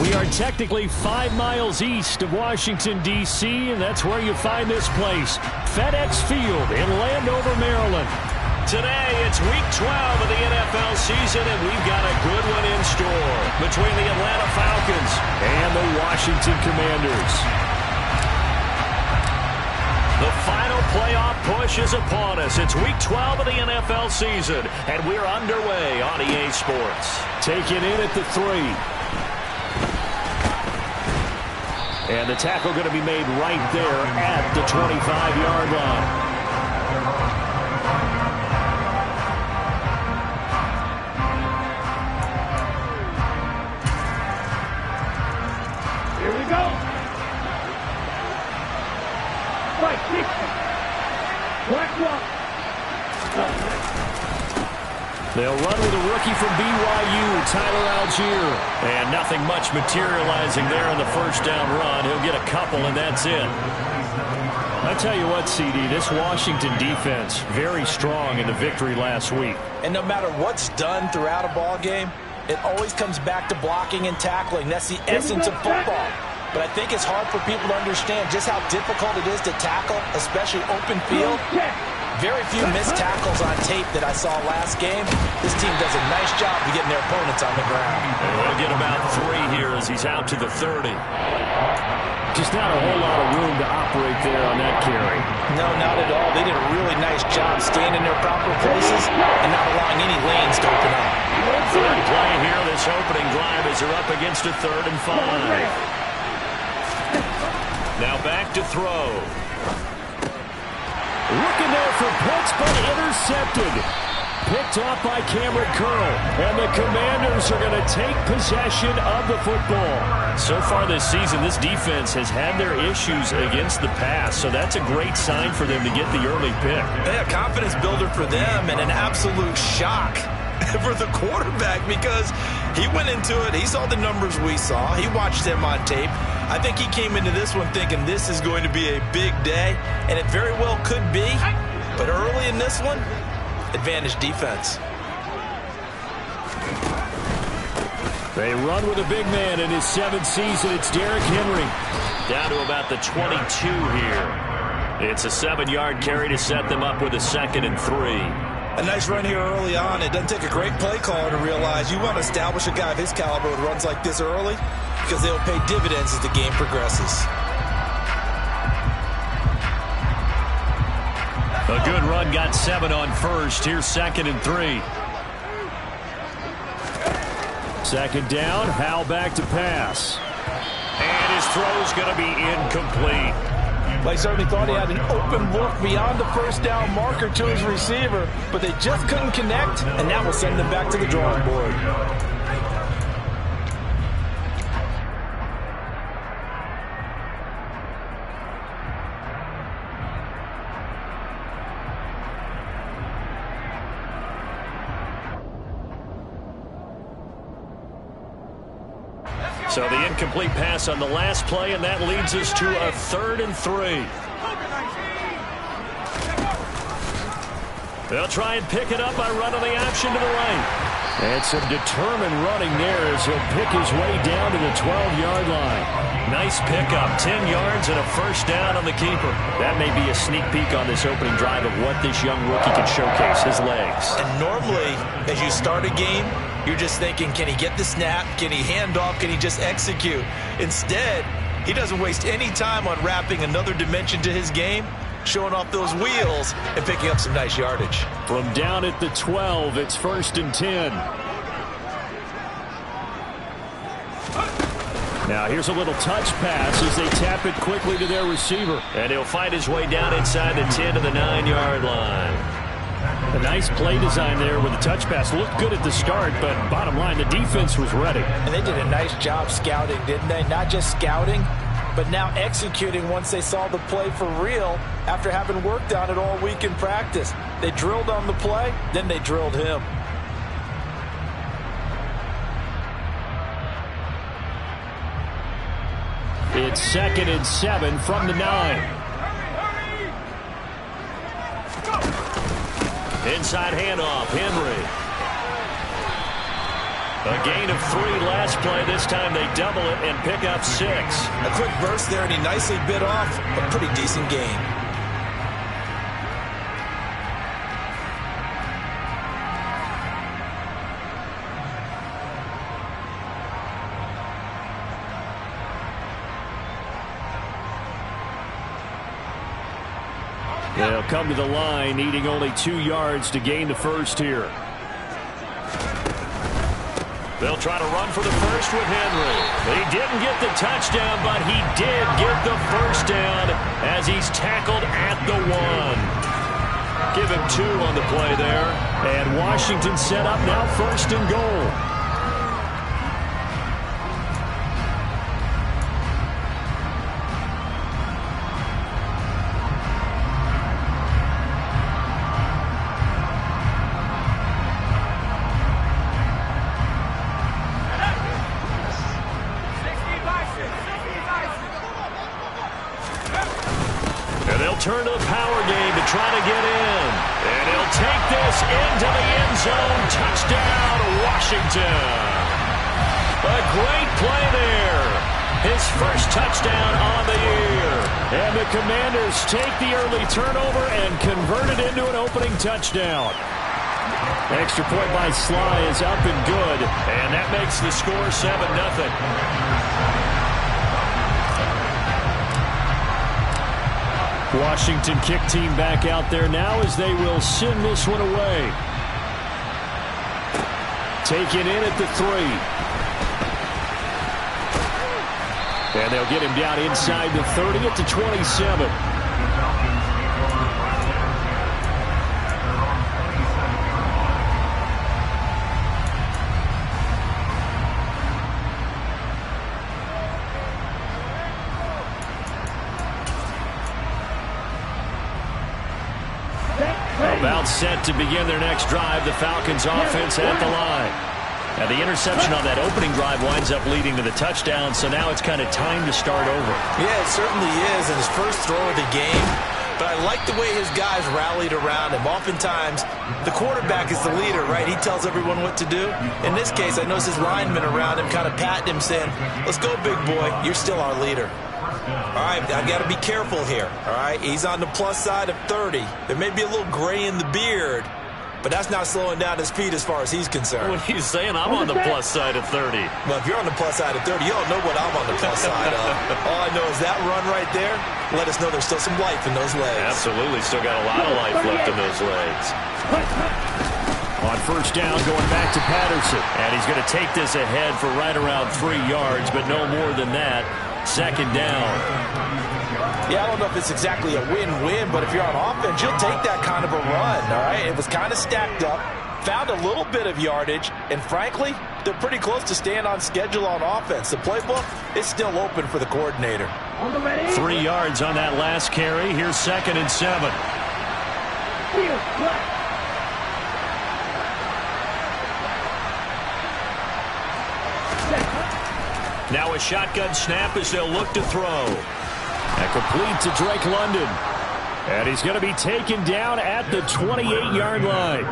We are technically 5 miles east of Washington, D.C., and that's where you find this place, FedEx Field in Landover, Maryland. Today, it's Week 12 of the NFL season, and we've got a good one in store between the Atlanta Falcons and the Washington Commanders. The final playoff push is upon us. It's Week 12 of the NFL season, and we're underway on EA Sports. Taking in at the 3. And the tackle going to be made right there at the 25-yard line. Here we go. Right, 60. Black one. They'll run with a rookie from BYU, Tyler Algier. And nothing much materializing there on the first down run. He'll get a couple, and that's it. I tell you what, CD, this Washington defense, very strong in the victory last week. And no matter what's done throughout a ball game, it always comes back to blocking and tackling. That's the essence of football. But I think it's hard for people to understand just how difficult it is to tackle, especially open field. Very few missed tackles on tape that I saw last game. This team does a nice job of getting their opponents on the ground. And we'll get about 3 here as he's out to the 30. Just not a whole lot of room to operate there on that carry. No, not at all. They did a really nice job staying in their proper places and not allowing any lanes to open up. Third play here, this opening drive as they're up against a 3rd and 5. Now back to throw. Looking there for Pitts, but intercepted. Picked off by Cameron Curl. And the Commanders are going to take possession of the football. So far this season, this defense has had their issues against the pass. So that's a great sign for them to get the early pick. Yeah, confidence builder for them and an absolute shock for the quarterback because he went into it. He saw the numbers we saw. He watched them on tape. I think he came into this one thinking this is going to be a big day, and it very well could be. But early in this one, advantage defense. They run with a big man in his 7th season. It's Derrick Henry. Down to about the 22 here. It's a 7-yard carry to set them up with a 2nd and 3. A nice run here early on. It doesn't take a great play caller to realize you want to establish a guy of his caliber who runs like this early because they'll pay dividends as the game progresses. A good run, got 7 on first. Here's 2nd and 3. 2nd down, Howell back to pass. And his throw's going to be incomplete. They certainly thought he had an open look beyond the first down marker to his receiver, but they just couldn't connect, and that will send them back to the drawing board. So the incomplete pass on the last play, and that leads us to a 3rd and 3. They'll try and pick it up by running the option to the right. And some determined running there as he'll pick his way down to the 12-yard line. Nice pickup, 10 yards and a 1st down on the keeper. That may be a sneak peek on this opening drive of what this young rookie can showcase, his legs. And normally, as you start a game, you're just thinking, can he get the snap? Can he hand off? Can he just execute? Instead, he doesn't waste any time on wrapping another dimension to his game, showing off those wheels and picking up some nice yardage. From down at the 12, it's 1st and 10. Now here's a little touch pass as they tap it quickly to their receiver. And he'll fight his way down inside the 10 to the 9-yard line. A nice play design there with the touch pass. Looked good at the start, but bottom line, the defense was ready. And they did a nice job scouting, didn't they? Not just scouting, but now executing once they saw the play for real after having worked on it all week in practice. They drilled on the play, then they drilled him. It's 2nd and 7 from the 9. Inside handoff, Henry. A gain of 3 last play. This time they double it and pick up 6. A quick burst there, and he nicely bit off a pretty decent gain. They'll come to the line, needing only 2 yards to gain the first here. They'll try to run for the first with Henry. He didn't get the touchdown, but he did get the first down as he's tackled at the 1. Give him 2 on the play there. And Washington set up now, 1st and goal. Turn to the power game to try to get in. And he'll take this into the end zone. Touchdown, Washington. A great play there. His first touchdown on the year. And the Commanders take the early turnover and convert it into an opening touchdown. Extra point by Sly is up and good. And that makes the score 7-0. Washington kick team back out there now as they will send this one away. Taken in at the 3. And they'll get him down inside the 30 at the 27. About set to begin their next drive, the Falcons offense at the line. Now the interception on that opening drive winds up leading to the touchdown, so now it's kind of time to start over. Yeah, it certainly is, and his first throw of the game. But I like the way his guys rallied around him. Oftentimes, the quarterback is the leader, right? He tells everyone what to do. In this case, I noticed his linemen around him kind of patting him, saying, "Let's go, big boy. You're still our leader." All right, I've got to be careful here, all right? He's on the plus side of 30. There may be a little gray in the beard, but that's not slowing down his speed as far as he's concerned. What are you saying? I'm on the plus side of 30. Well, if you're on the plus side of 30, you don't know what I'm on the plus side of. All I know is that run right there let us know there's still some life in those legs. Absolutely, still got a lot of life left in those legs. On first down, going back to Patterson. And he's going to take this ahead for right around 3 yards, but no more than that. 2nd down. Yeah, I don't know if it's exactly a win-win, but if you're on offense, you'll take that kind of a run, all right? It was kind of stacked up, found a little bit of yardage, and frankly, they're pretty close to staying on schedule on offense. The playbook is still open for the coordinator. 3 yards on that last carry. Here's 2nd and 7. Now a shotgun snap as they'll look to throw. And complete to Drake London. And he's going to be taken down at the 28-yard line.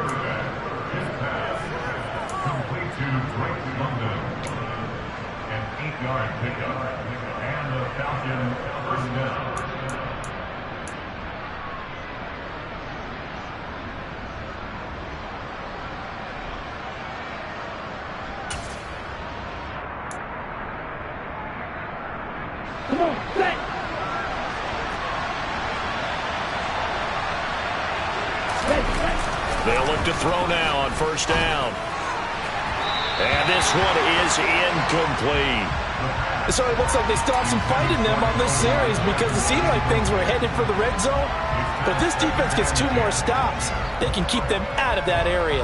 Complete to Drake London. An 8-yard pickup. And the Falcons first down. They'll look to throw now on first down. And this one is incomplete. So it looks like they still have some fight in them on this series because it seemed like things were headed for the red zone. But if this defense gets 2 more stops, they can keep them out of that area.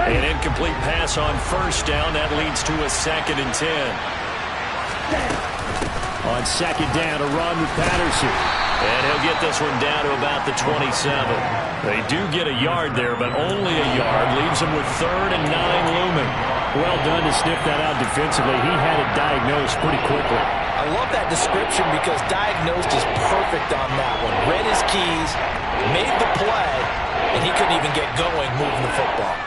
An incomplete pass on first down. That leads to a 2nd and 10. On 2nd down, a run with Patterson. And he'll get this one down to about the 27. They do get a yard there, but only a yard. Leaves them with 3rd and 9 looming. Well done to sniff that out defensively. He had it diagnosed pretty quickly. I love that description because diagnosed is perfect on that one. Read his keys, made the play, and he couldn't even get going moving the football.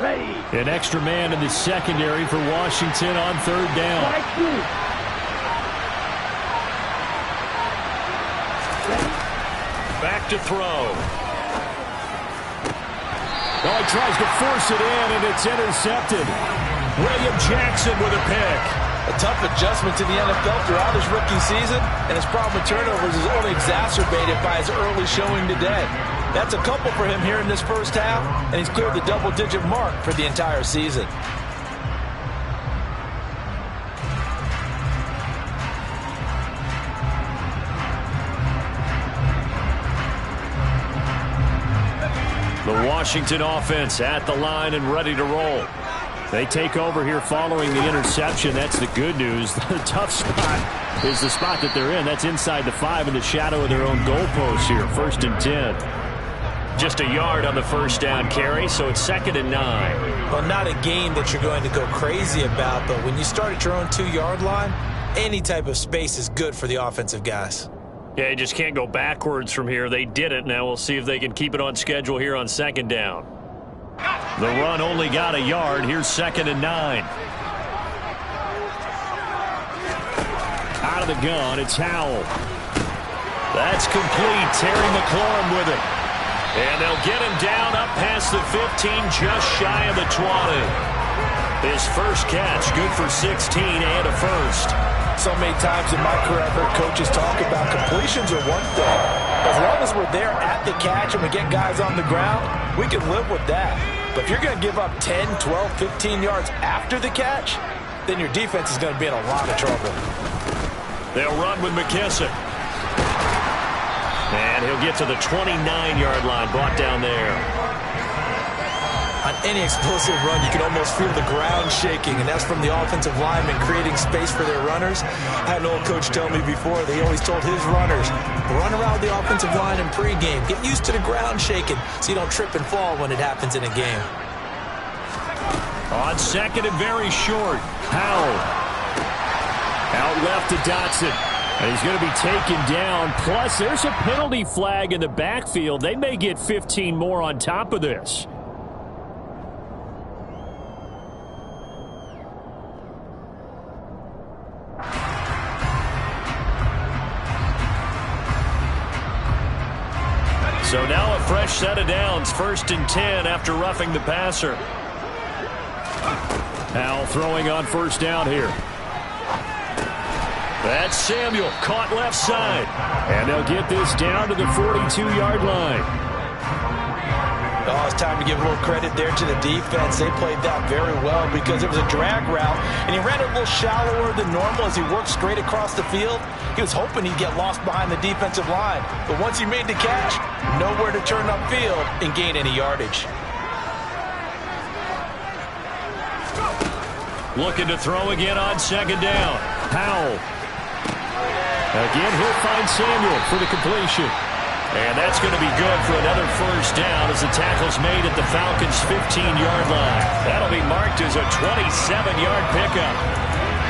Ready. An extra man in the secondary for Washington on third down. Back to throw. Oh, he tries to force it in, and it's intercepted. William Jackson with a pick. A tough adjustment to the NFL throughout his rookie season, and his problem with turnovers is only exacerbated by his early showing today. That's a couple for him here in this first half, and he's cleared the double-digit mark for the entire season. The Washington offense at the line and ready to roll. They take over here following the interception. That's the good news. The tough spot is the spot that they're in. That's inside the 5 in the shadow of their own goalpost here. 1st and 10. Just a yard on the first down carry, so it's 2nd and 9. Well, not a game that you're going to go crazy about, but when you start at your own 2-yard line, any type of space is good for the offensive guys. Yeah, you just can't go backwards from here. They did it. Now we'll see if they can keep it on schedule here on 2nd down. The run only got a yard. Here's 2nd and 9. Out of the gun, it's Howell. That's complete. Terry McLaurin with it. And they'll get him down up past the 15, just shy of the 20. His first catch, good for 16 and a first. So many times in my career, I've heard coaches talk about completions are one thing. As long as we're there at the catch and we get guys on the ground, we can live with that. But if you're going to give up 10, 12, 15 yards after the catch, then your defense is going to be in a lot of trouble. They'll run with McKissick. And he'll get to the 29-yard line, brought down there. On any explosive run, you can almost feel the ground shaking, and that's from the offensive linemen creating space for their runners. I had an old coach tell me before, they always told his runners, run around the offensive line in pregame. Get used to the ground shaking so you don't trip and fall when it happens in a game. On 2nd and very short, Howell. Out left to Dotson. And he's going to be taken down. Plus, there's a penalty flag in the backfield. They may get 15 more on top of this. So now a fresh set of downs. 1st and 10 after roughing the passer. Howell throwing on 1st down here. That's Samuel, caught left side. And they'll get this down to the 42-yard line. Oh, it's time to give a little credit there to the defense. They played that very well because it was a drag route, and he ran it a little shallower than normal as he worked straight across the field. He was hoping he'd get lost behind the defensive line. But once he made the catch, nowhere to turn upfield and gain any yardage. Looking to throw again on 2nd down. Howell. Again, he'll find Samuel for the completion. And that's going to be good for another 1st down as the tackle's made at the Falcons' 15-yard line. That'll be marked as a 27-yard pickup.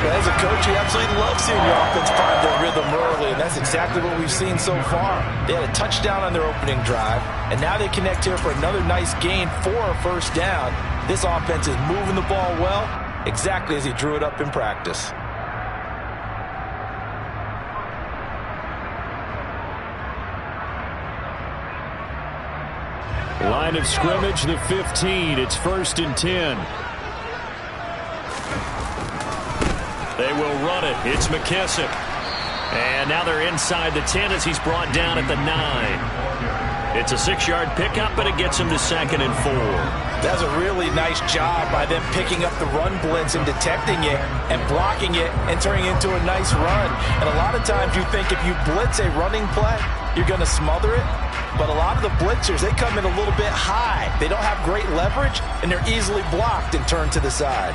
But as a coach, you absolutely love seeing your offense find their rhythm early, and that's exactly what we've seen so far. They had a touchdown on their opening drive, and now they connect here for another nice gain for a 1st down. This offense is moving the ball well, exactly as he drew it up in practice. Line of scrimmage, the 15. It's 1st and 10. They will run it. It's McKissick. And now they're inside the 10 as he's brought down at the 9. It's a 6-yard pickup, but it gets him to 2nd and 4. That's a really nice job by them picking up the run blitz and detecting it and blocking it and turning it into a nice run. And a lot of times you think if you blitz a running play, you're going to smother it. But a lot of the blitzers, they come in a little bit high. They don't have great leverage, and they're easily blocked and turned to the side.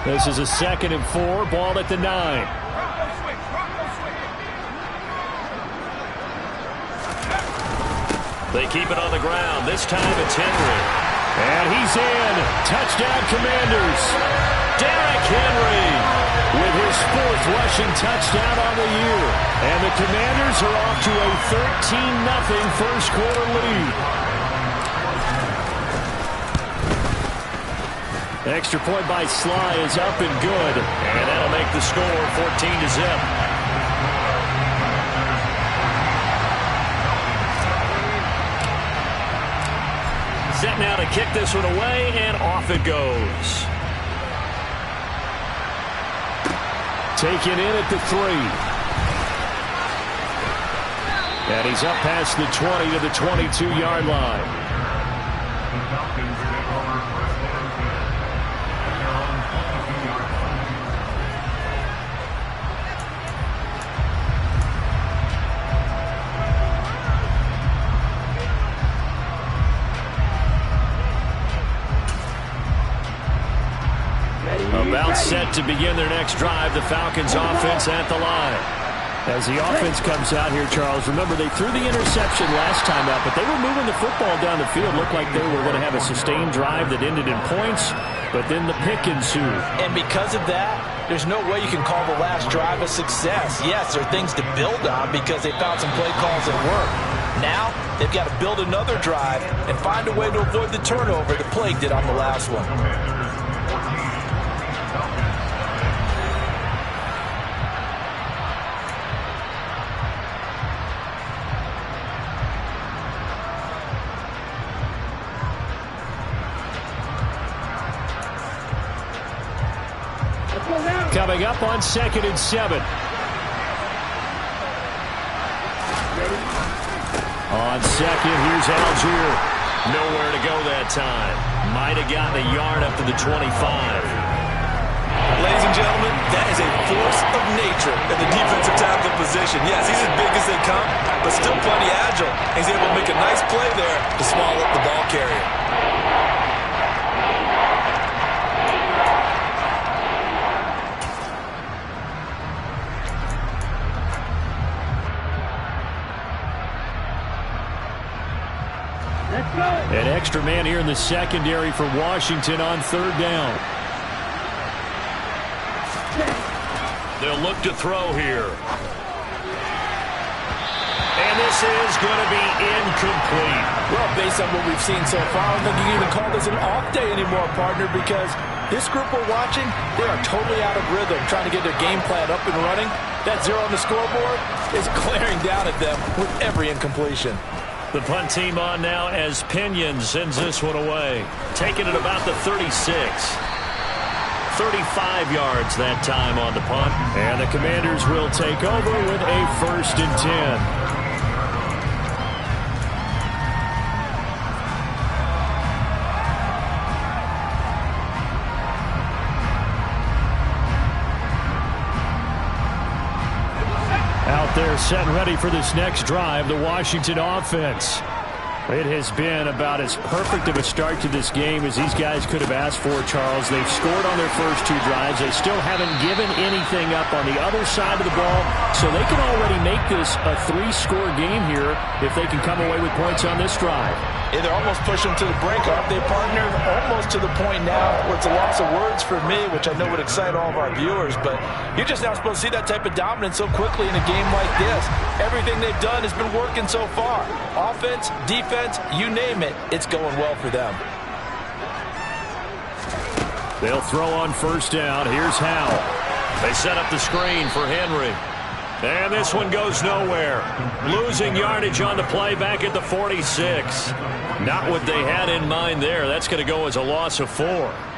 This is a 2nd and 4, ball at the 9. They keep it on the ground. This time it's Henry. And he's in. Touchdown, Commanders. Derrick Henry with his 4th rushing touchdown on the year. And the Commanders are off to a 13-0 first quarter lead. Extra point by Sly is up and good. And that'll make the score 14-0. Set now to kick this one away, and off it goes. Taken in at the 3. And he's up past the 20 to the 22-yard line. The Falcons take over first and 10 at their own 22-yard line. About set to begin their next drive, the Falcons offense at the line. As the offense comes out here, Charles, remember they threw the interception last time out, but they were moving the football down the field. Looked like they were going to have a sustained drive that ended in points, but then the pick ensued. And because of that, there's no way you can call the last drive a success. Yes, there are things to build on because they found some play calls that work. Now, they've got to build another drive and find a way to avoid the turnover that plagued it on the last one. Coming up on 2nd and 7. On 2nd, here's Algier. Nowhere to go that time. Might have gotten a yard up to the 25. Ladies and gentlemen, that is a force of nature in the defensive tackle position. Yes, he's as big as they come, but still plenty agile. He's able to make a nice play there to swallow up the ball carrier. An extra man here in the secondary for Washington on 3rd down. They'll look to throw here. And this is going to be incomplete. Well, based on what we've seen so far, I don't think you can even call this an off day anymore, partner, because this group we're watching, they are totally out of rhythm, trying to get their game plan up and running. That 0 on the scoreboard is glaring down at them with every incompletion. The punt team on now as Pinion sends this one away. Taking it about the 36. 35 yards that time on the punt. And the Commanders will take over with a 1st and 10. Out there set and ready for this next drive, the Washington offense. It has been about as perfect of a start to this game as these guys could have asked for, Charles. They've scored on their first 2 drives. They still haven't given anything up on the other side of the ball, so they can already make this a 3-score game here if they can come away with points on this drive. Yeah, they're almost pushing to the brink, aren't they, partner? Almost to the point now where it's a loss of words for me, which I know would excite all of our viewers, but you're just now supposed to see that type of dominance so quickly in a game like this. Everything they've done has been working so far. Offense, defense, you name it, it's going well for them. They'll throw on 1st down. Here's Howell. They set up the screen for Henry. And this one goes nowhere. Losing yardage on the play back at the 46. Not what they had in mind there. That's going to go as a loss of 4.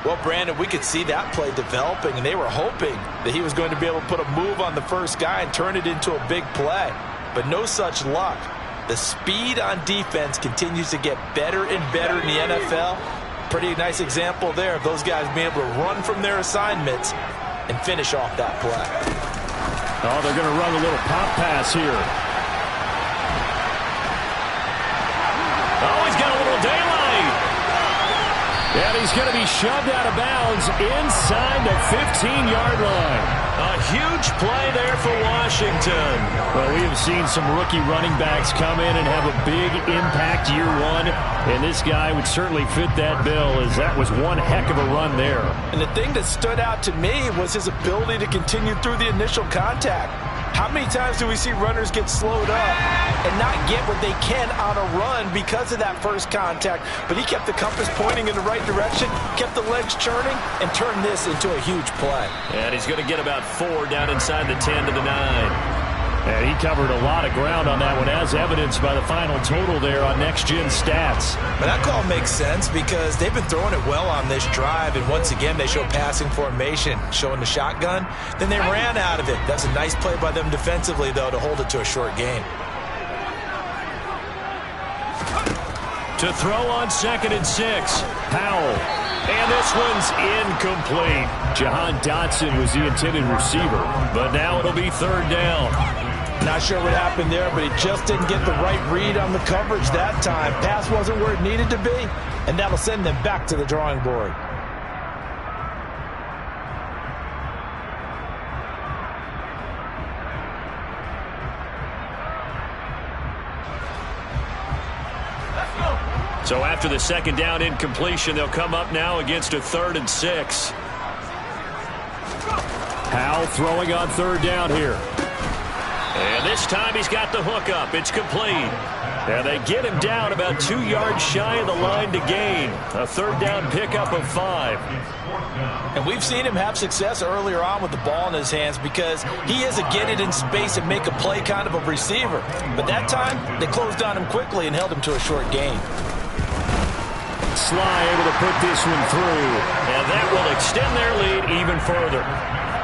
Well, Brandon, we could see that play developing, and they were hoping that he was going to be able to put a move on the first guy and turn it into a big play. But no such luck. The speed on defense continues to get better and better in the NFL. Pretty nice example there of those guys being able to run from their assignments and finish off that play. Oh, they're going to run a little pop pass here. Oh, he's got a little daylight. And he's going to be shoved out of bounds inside the 15-yard line. A huge play there for Washington. Well, we have seen some rookie running backs come in and have a big impact year one, and this guy would certainly fit that bill, as that was one heck of a run there. And the thing that stood out to me was his ability to continue through the initial contact. How many times do we see runners get slowed up and not get what they can on a run because of that first contact? But he kept the compass pointing in the right direction, kept the legs churning, and turned this into a huge play. And he's going to get about 4 down inside the 10 to the 9. And he covered a lot of ground on that one, as evidenced by the final total there on next-gen stats. But that call makes sense because they've been throwing it well on this drive, and once again they show passing formation, showing the shotgun. Then they ran out of it. That's a nice play by them defensively, though, to hold it to a short gain. To throw on 2nd and 6, Powell. And this one's incomplete. Jahan Dotson was the intended receiver, but now it'll be 3rd down. Not sure what happened there, but he just didn't get the right read on the coverage that time. Pass wasn't where it needed to be, and that'll send them back to the drawing board. So after the 2nd down incompletion, they'll come up now against a 3rd and 6. Powell throwing on 3rd down here. And this time he's got the hook up. It's complete. And they get him down about 2 yards shy of the line to gain. A 3rd down pickup of 5. And we've seen him have success earlier on with the ball in his hands because he is a get it in space and make a play kind of a receiver. But that time, they closed on him quickly and held him to a short gain. Sly able to put this one through. And that will extend their lead even further.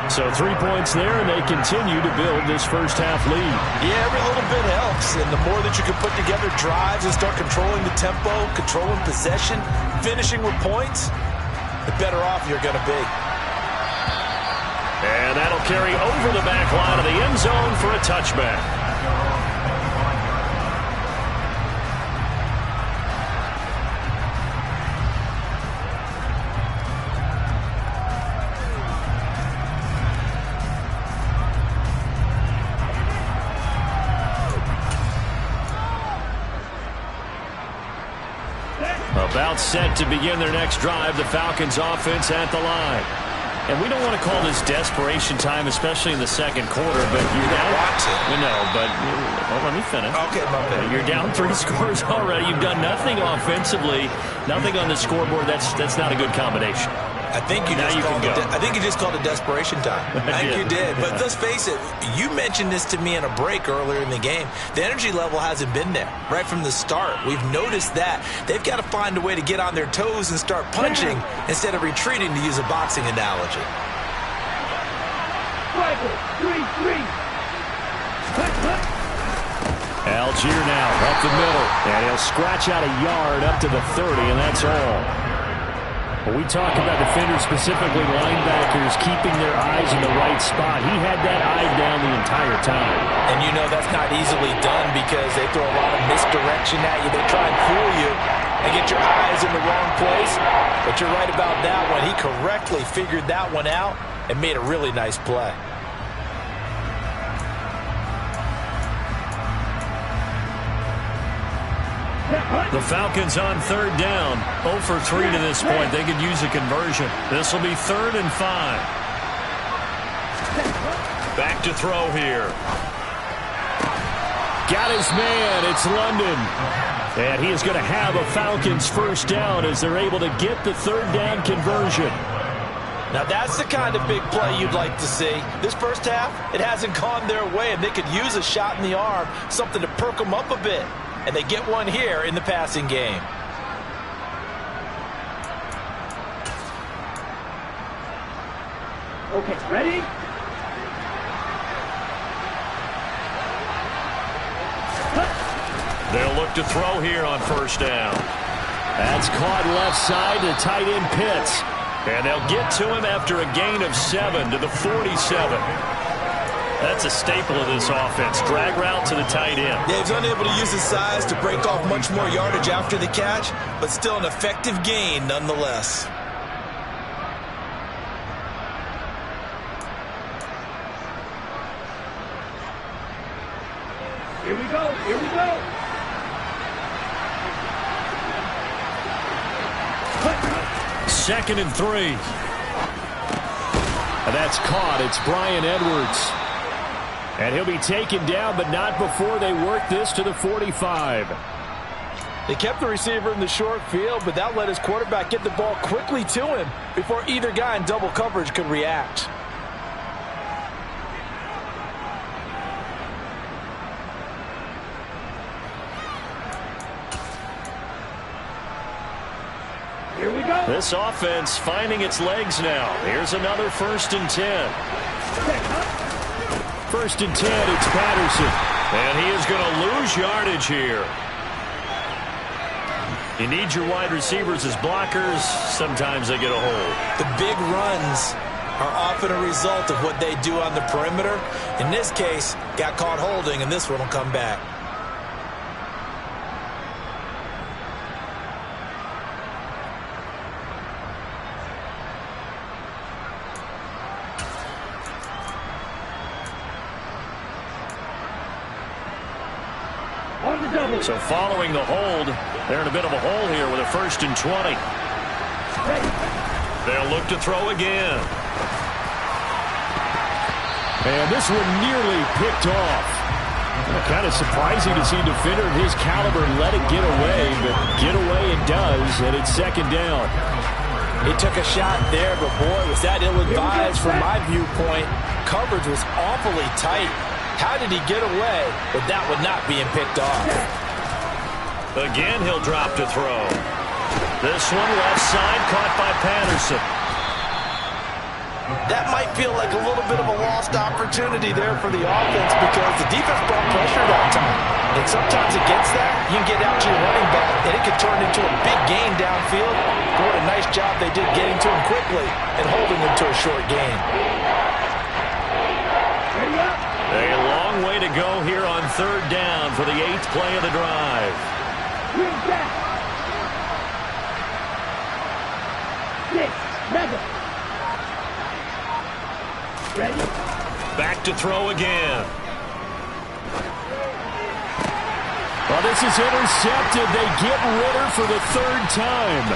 So 3 points there, and they continue to build this first-half lead. Yeah, every little bit helps. And the more that you can put together drives and start controlling the tempo, controlling possession, finishing with points, the better off you're going to be. And that'll carry over the back line of the end zone for a touchback. About set to begin their next drive, the Falcons offense at the line. And we don't want to call this desperation time, especially in the second quarter, but you're down. Well, let me finish. Okay, my bad. You're down 3 scores already. You've done nothing offensively, nothing on the scoreboard. That's not a good combination. I think you just called it desperation time. I think you did. But let's face it, you mentioned this to me in a break earlier in the game. The energy level hasn't been there right from the start. We've noticed that. They've got to find a way to get on their toes and start punching instead of retreating, to use a boxing analogy. Algier now up the middle, and he'll scratch out a yard up to the 30, and that's all. When we talk about defenders, specifically linebackers, keeping their eyes in the right spot, he had that eye down the entire time. And you know that's not easily done because they throw a lot of misdirection at you. They try and fool you and get your eyes in the wrong place. But you're right about that one. He correctly figured that one out and made a really nice play. The Falcons on 3rd down. 0 for 3 to this point. They could use a conversion. This will be 3rd and 5. Back to throw here. Got his man. It's London. And he is going to have a Falcons first down as they're able to get the 3rd down conversion. Now that's the kind of big play you'd like to see. This first half, it hasn't gone their way, and they could use a shot in the arm, something to perk them up a bit. And they get one here in the passing game. Okay, ready? They'll look to throw here on 1st down. That's caught left side to tight end Pitts. And they'll get to him after a gain of 7 to the 47. That's a staple of this offense. Drag route to the tight end. Yeah, he's unable to use his size to break off much more yardage after the catch, but still an effective gain nonetheless. Here we go. Here we go. Second and 3. And that's caught. It's Bryan Edwards. And he'll be taken down, but not before they work this to the 45. They kept the receiver in the short field, but that let his quarterback get the ball quickly to him before either guy in double coverage could react. Here we go. This offense finding its legs now. Here's another 1st and 10. 1st and 10, it's Patterson. And he is going to lose yardage here. You need your wide receivers as blockers. Sometimes they get a hold. The big runs are often a result of what they do on the perimeter. In this case, got caught holding, and this one will come back. So following the hold, they're in a bit of a hole here with a 1st and 20. They'll look to throw again. And this one nearly picked off. Kind of surprising to see a defender of his caliber let it get away, but get away it does, and it's 2nd down. He took a shot there, but boy, was that ill-advised from my viewpoint. Coverage was awfully tight. How did he get away with that one not being picked off? Again, he'll drop to throw. This one left side, caught by Patterson. That might feel like a little bit of a lost opportunity there for the offense because the defense brought pressure that time. And sometimes against that, you can get out to your running back, and it can turn into a big gain downfield. But what a nice job they did getting to him quickly and holding him to a short gain. A long way to go here on 3rd down for the 8th play of the drive. Ready? Back to throw again. Well, this is intercepted. They get Ritter for the 3rd time.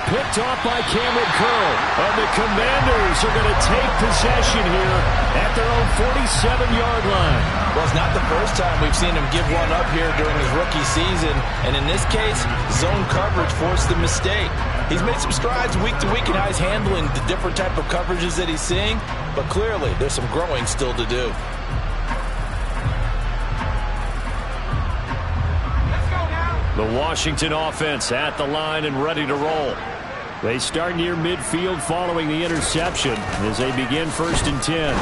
Picked off by Cameron Curl. And the Commanders are going to take possession here at their own 47-yard line. Well, it's not the first time we've seen him give one up here during his rookie season. And in this case, zone coverage forced the mistake. He's made some strides week to week in how he's handling the different type of coverages that he's seeing. But clearly, there's some growing still to do. The Washington offense at the line and ready to roll. They start near midfield following the interception as they begin 1st and 10.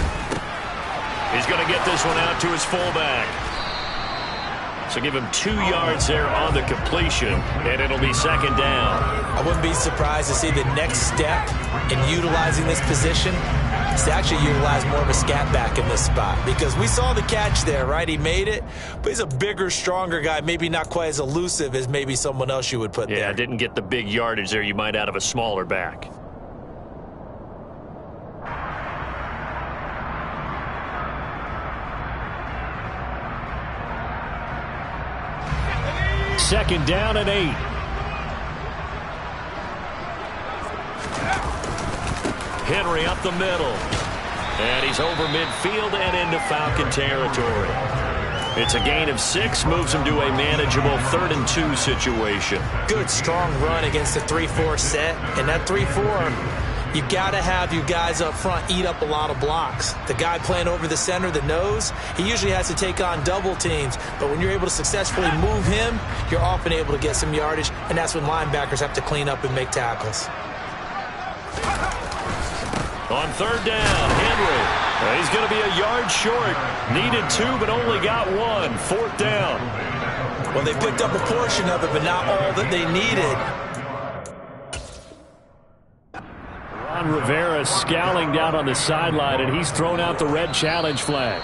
He's going to get this one out to his fullback. So give him 2 yards there on the completion, and it'll be 2nd down. I wouldn't be surprised to see the next step in utilizing this position is to actually utilize more of a scat back in this spot. Because we saw the catch there, right? He made it, but he's a bigger, stronger guy, maybe not quite as elusive as maybe someone else you would put there. Yeah, didn't get the big yardage there you might out of a smaller back. Second down and 8. Henry up the middle. And he's over midfield and into Falcon territory. It's a gain of 6, moves him to a manageable 3rd and 2 situation. Good, strong run against the 3-4 set. And that 3-4, you got to have you guys up front eat up a lot of blocks. The guy playing over the center, the nose, he usually has to take on double teams. But when you're able to successfully move him, you're often able to get some yardage, and that's when linebackers have to clean up and make tackles. On 3rd down, Henry. He's going to be a yard short. Needed 2, but only got 1. 4th down. Well, they picked up a portion of it, but not all that they needed. Ron Rivera scowling down on the sideline, and he's thrown out the red challenge flag.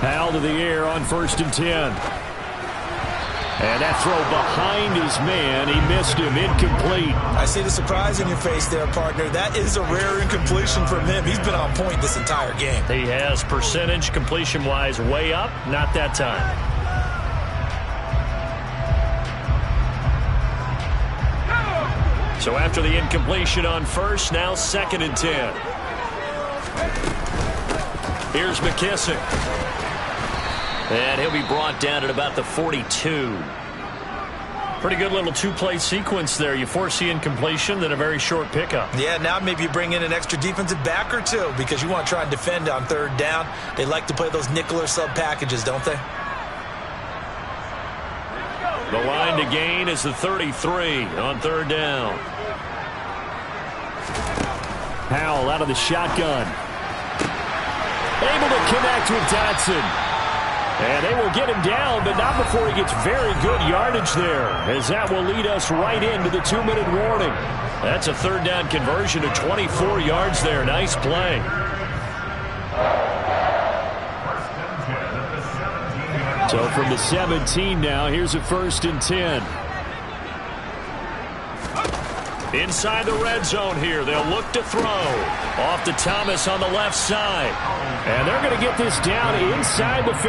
Powell to the air on 1st and 10. And that throw behind his man. He missed him. Incomplete. I see the surprise in your face there, partner. That is a rare incompletion from him. He's been on point this entire game. He has percentage completion-wise way up. Not that time. So after the incompletion on 1st, now 2nd and 10. Here's McKissick. And he'll be brought down at about the 42. Pretty good little two-play sequence there. You force the incompletion, then a very short pickup. Yeah, now maybe you bring in an extra defensive back or two because you want to try and defend on 3rd down. They like to play those nickel or sub packages, don't they? The line to gain is the 33 on 3rd down. Powell out of the shotgun. Able to connect with Dotson. And they will get him down, but not before he gets very good yardage there, as that will lead us right into the 2-minute warning. That's a 3rd down conversion of 24 yards there. Nice play. So from the 17 now, here's a 1st and 10. Inside the red zone here. They'll look to throw. Off to Thomas on the left side. And they're going to get this down inside the 15.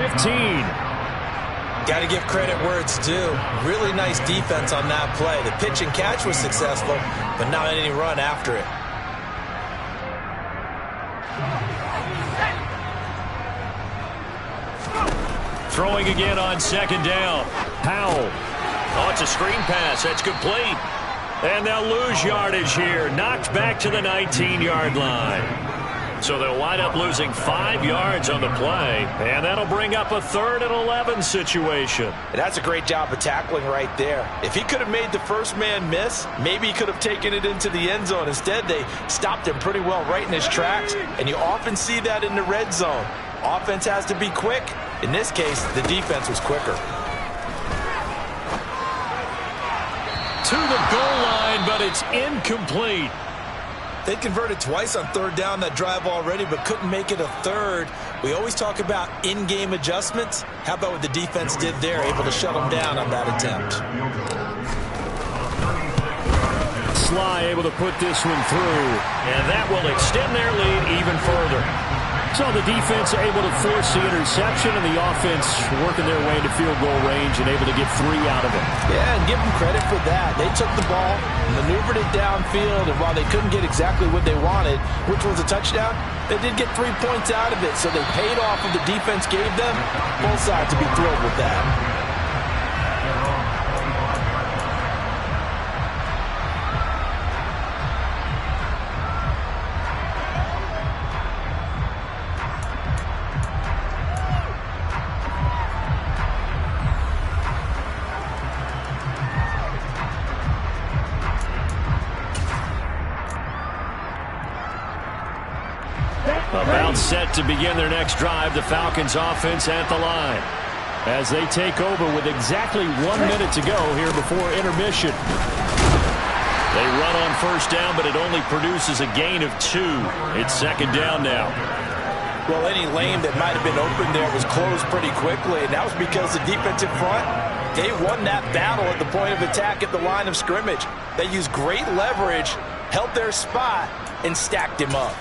Got to give credit where it's due. Really nice defense on that play. The pitch and catch was successful, but not any run after it. Throwing again on 2nd down. Powell. Oh, it's a screen pass. That's complete. And they'll lose yardage here. Knocked back to the 19-yard line. So they'll wind up losing 5 yards on the play. And that'll bring up a 3rd and 11 situation. And that's a great job of tackling right there. If he could have made the first man miss, maybe he could have taken it into the end zone. Instead, they stopped him pretty well right in his tracks. And you often see that in the red zone. Offense has to be quick. In this case, the defense was quicker. To the goal line, but it's incomplete. They converted twice on 3rd down that drive already, but couldn't make it a 3rd. We always talk about in-game adjustments. How about what the defense did there, able to shut them down on that attempt? Sly able to put this one through. And that will extend their lead even further. So the defense able to force the interception, and the offense working their way into field goal range and able to get 3 out of it. Yeah, and give them credit for that. They took the ball, maneuvered it downfield, and while they couldn't get exactly what they wanted, which was a touchdown, they did get 3 points out of it, so they paid off what the defense gave them. Both sides to be thrilled with that. About set to begin their next drive, the Falcons offense at the line. As they take over with exactly 1 minute to go here before intermission. They run on 1st down, but it only produces a gain of 2. It's 2nd down now. Well, any lane that might have been open there was closed pretty quickly, and that was because the defensive front, they won that battle at the point of attack at the line of scrimmage. They used great leverage, held their spot, and stacked him up.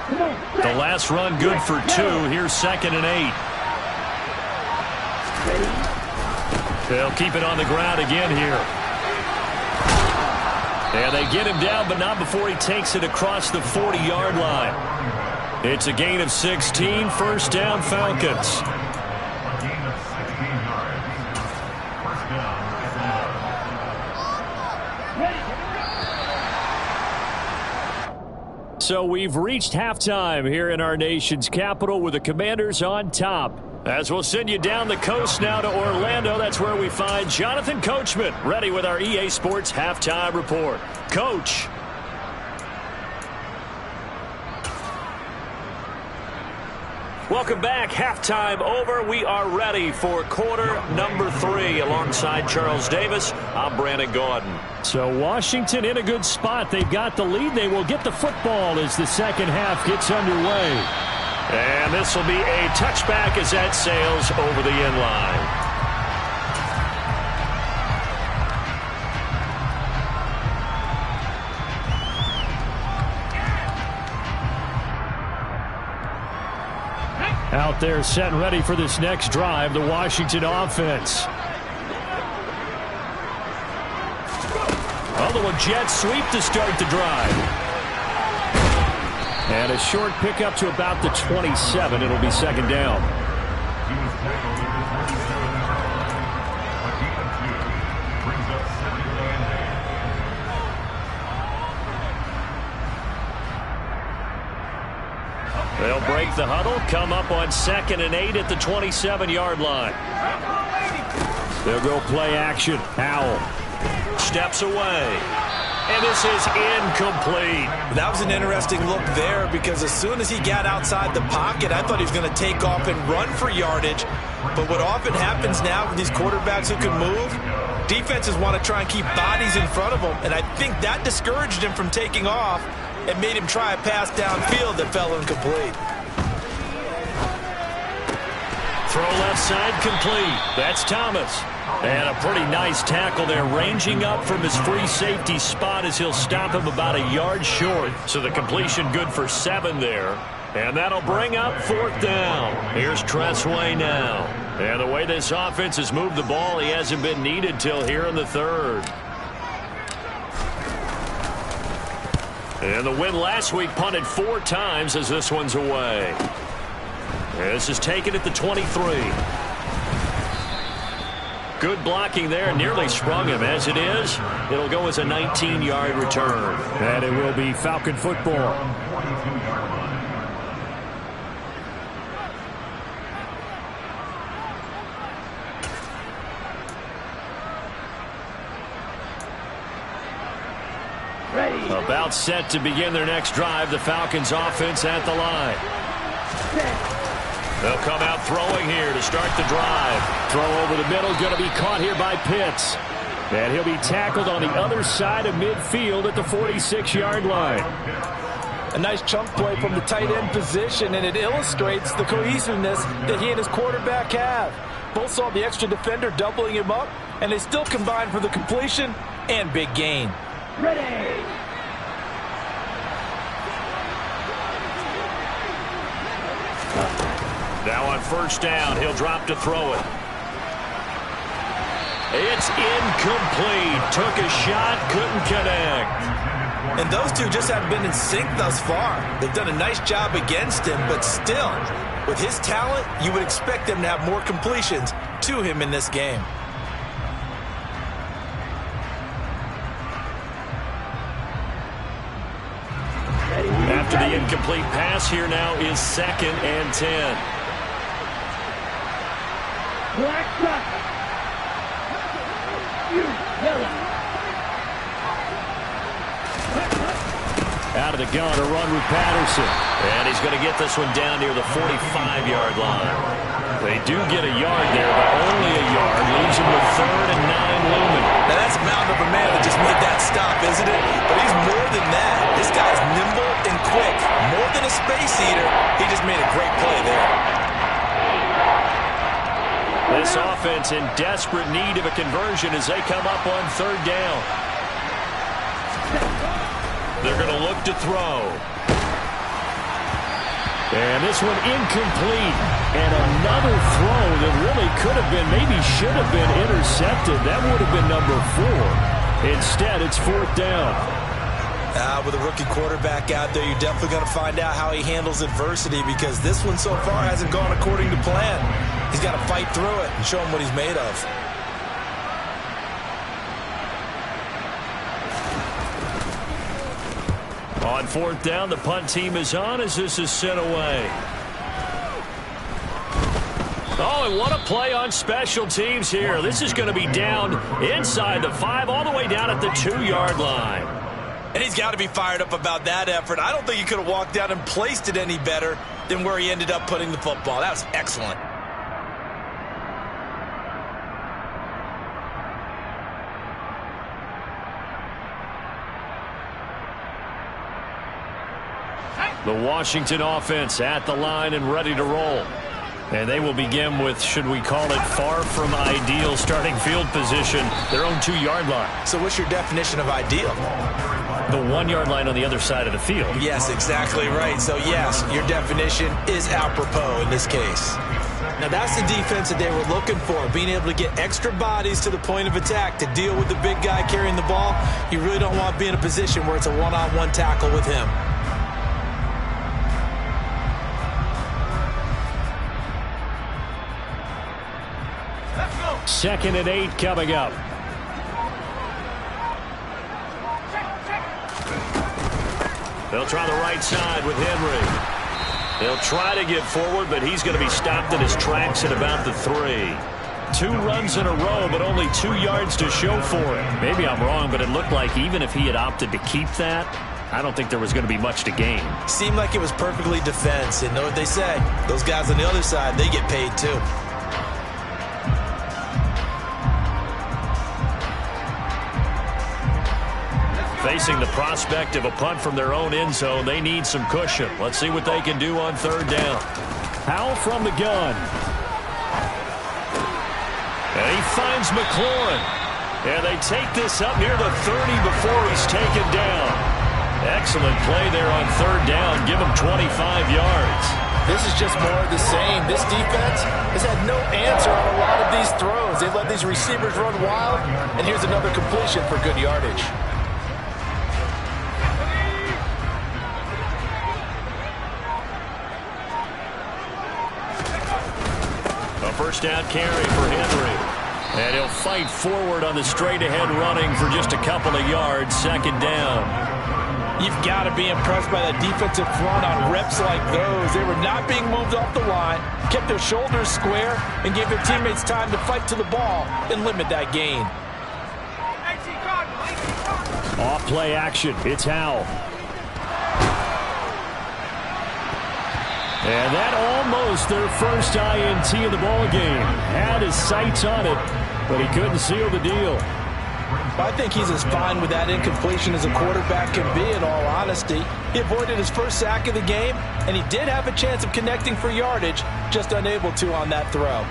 The last run good for 2. Here's 2nd and 8. They'll keep it on the ground again here. And they get him down, but not before he takes it across the 40-yard line. It's a gain of 16, 1st down Falcons. So we've reached halftime here in our nation's capital with the Commanders on top. As we'll send you down the coast now to Orlando, that's where we find Jonathan Coachman ready with our EA Sports halftime report. Coach. Welcome back. Halftime over. We are ready for quarter number 3. Alongside Charles Davis, I'm Brandon Gaudin. So Washington in a good spot. They've got the lead. They will get the football as the second half gets underway. And this will be a touchback as that sails over the end line. Out there set and ready for this next drive, the Washington offense. Oh, the jet sweep to start the drive. And a short pickup to about the 27. It'll be second down. He was tackled at the 27-yard line. A gain of 2. Brings up second and 8. They'll break the huddle, come up on 2nd and 8 at the 27-yard line. They'll go play action. Howell steps away. And this is incomplete. That was an interesting look there because as soon as he got outside the pocket, I thought he was going to take off and run for yardage. But what often happens now with these quarterbacks who can move, defenses want to try and keep bodies in front of them. And I think that discouraged him from taking off and made him try a pass downfield that fell incomplete. Throw left side complete. That's Thomas. And a pretty nice tackle there, ranging up from his free safety spot as he'll stop him about a yard short. So the completion good for 7 there. And that'll bring up 4th down. Here's Tressway now. And the way this offense has moved the ball, he hasn't been needed till here in the 3rd. And the win last week punted 4 times as this one's away. This is taken at the 23. Good blocking there, nearly sprung him. As it is, it'll go as a 19-yard return. And it will be Falcon football. Ready. About set to begin their next drive. The Falcons offense at the line. They'll come out throwing here to start the drive. Throw over the middle, going to be caught here by Pitts. And he'll be tackled on the other side of midfield at the 46-yard line. A nice chunk play from the tight end position, and it illustrates the cohesiveness that he and his quarterback have. Both saw the extra defender doubling him up, and they still combined for the completion and big gain. Ready. Now on 1st down, he'll drop to throw it. It's incomplete. Took a shot, couldn't connect. And those two just haven't been in sync thus far. They've done a nice job against him, but still, with his talent, you would expect them to have more completions to him in this game. After the incomplete pass, here now is 2nd and 10. Black duck. You yellow. Out of the gun, a run with Patterson. And he's going to get this one down near the 45-yard line. They do get a yard there, but only a yard. Leaves him with 3rd and 9 looming. Now that's a mountain of a man that just made that stop, isn't it? But he's more than that. This guy's nimble and quick. More than a space eater. He just made a great play there. This offense in desperate need of a conversion as they come up on 3rd down. They're going to look to throw. And this one incomplete. And another throw that really could have been, maybe should have been intercepted. That would have been number 4. Instead, it's 4th down. With a rookie quarterback out there, you're definitely going to find out how he handles adversity because this one so far hasn't gone according to plan. He's got to fight through it and show him what he's made of. On 4th down, the punt team is on as this is sent away. Oh, and what a play on special teams here. This is going to be down inside the 5, all the way down at the 2-yard line. And he's got to be fired up about that effort. I don't think he could have walked down and placed it any better than where he ended up putting the football. That was excellent. The Washington offense at the line and ready to roll. And they will begin with, should we call it, far from ideal starting field position, their own 2-yard line. So what's your definition of ideal? The 1-yard line on the other side of the field. Yes, exactly right. So, yes, your definition is apropos in this case. Now, that's the defense that they were looking for, being able to get extra bodies to the point of attack to deal with the big guy carrying the ball. You really don't want to be in a position where it's a one-on-one tackle with him. Second and 8 coming up. They'll try the right side with Henry. They'll try to get forward, but he's going to be stopped in his tracks at about the 3. 2 runs in a row, but only 2 yards to show for it. Maybe I'm wrong, but it looked like even if he had opted to keep that, I don't think there was going to be much to gain. Seemed like it was perfectly defense. And know what they say? Those guys on the other side, they get paid too. Facing the prospect of a punt from their own end zone, they need some cushion. Let's see what they can do on 3rd down. Howell from the gun. And he finds McLaurin. And they take this up near the 30 before he's taken down. Excellent play there on 3rd down. Give him 25 yards. This is just more of the same. This defense has had no answer on a lot of these throws. They've let these receivers run wild. And here's another completion for good yardage. First down carry for Henry. And he'll fight forward on the straight-ahead running for just a couple of yards. 2nd down. You've got to be impressed by that defensive front on reps like those. They were not being moved off the line, kept their shoulders square, and gave their teammates time to fight to the ball and limit that gain. Off play action. It's Howell. And that almost their first INT in the ballgame. Had his sights on it, but he couldn't seal the deal. I think he's as fine with that incompletion as a quarterback can be, in all honesty. He avoided his first sack of the game, and he did have a chance of connecting for yardage, just unable to on that throw.